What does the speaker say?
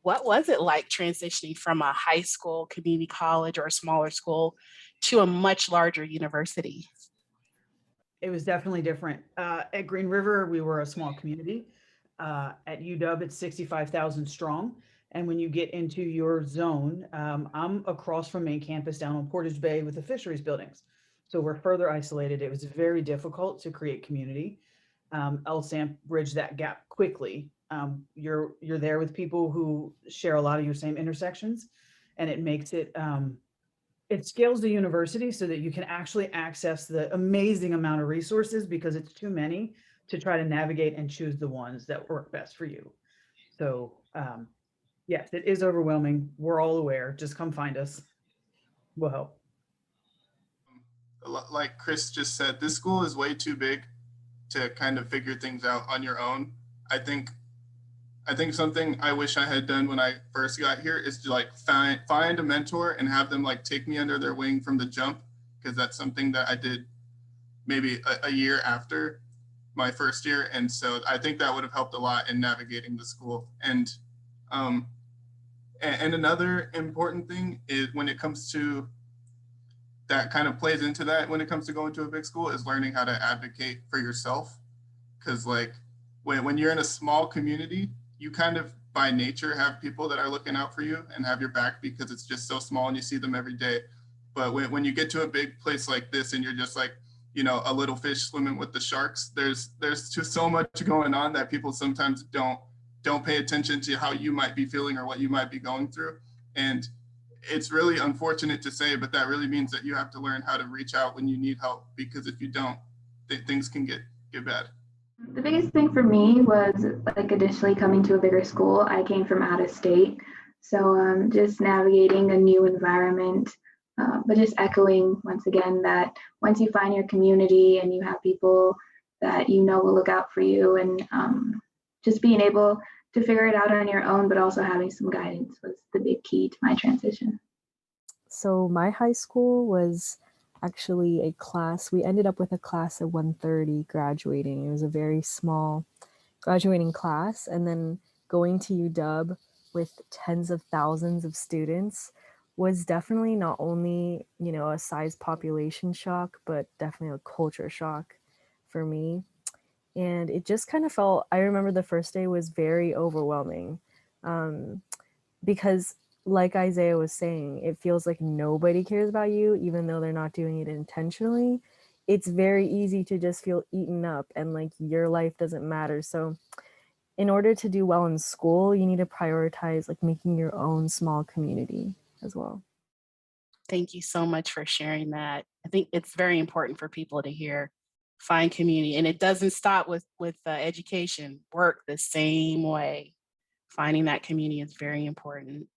What was it like transitioning from a high school, community college, or a smaller school to a much larger university? It was definitely different. At Green River, we were a small community. At UW, it's 65,000 strong. And when you get into your zone, I'm across from main campus down on Portage Bay with the fisheries buildings. So we're further isolated. It was very difficult to create community. LSAMP bridged that gap quickly. You're there with people who share a lot of your same intersections, and it makes it scales the university so that you can actually access the amazing amount of resources because it's too many to try to navigate and choose the ones that work best for you. So, yes, it is overwhelming. We're all aware. Just come find us. We'll help. Like Chris just said, this school is way too big to kind of figure things out on your own. I think I think something I wish I had done when I first got here is to like find a mentor and have them like take me under their wing from the jump, because that's something that I did maybe a year after my first year. And so I think that would have helped a lot in navigating the school. Um, and another important thing is when it comes to that kind of plays into that when it comes to going to a big school is learning how to advocate for yourself. Because like when you're in a small community, you kind of by nature have people that are looking out for you and have your back because it's just so small and you see them every day. But when you get to a big place like this and you're just like, you know, a little fish swimming with the sharks, there's just so much going on that people sometimes don't pay attention to how you might be feeling or what you might be going through. And it's really unfortunate to say, but that really means that you have to learn how to reach out when you need help, because if you don't, things can get bad. The biggest thing for me was like additionally coming to a bigger school. I came from out of state, so just navigating a new environment, but just echoing once again that once you find your community and you have people that you know will look out for you, and just being able to figure it out on your own, but also having some guidance was the big key to my transition. So my high school was actually a class. We ended up with a class of 130 graduating. It was a very small graduating class. And then going to UW with tens of thousands of students was definitely not only, you know, a size population shock, but definitely a culture shock for me. And it just kind of felt, I remember the first day was very overwhelming, because like Isaiah was saying, it feels like nobody cares about you, even though they're not doing it intentionally. It's very easy to just feel eaten up and like your life doesn't matter. So in order to do well in school, you need to prioritize like making your own small community as well. Thank you so much for sharing that. I think it's very important for people to hear. Find community, and it doesn't stop with education. Work the same way. Finding that community is very important.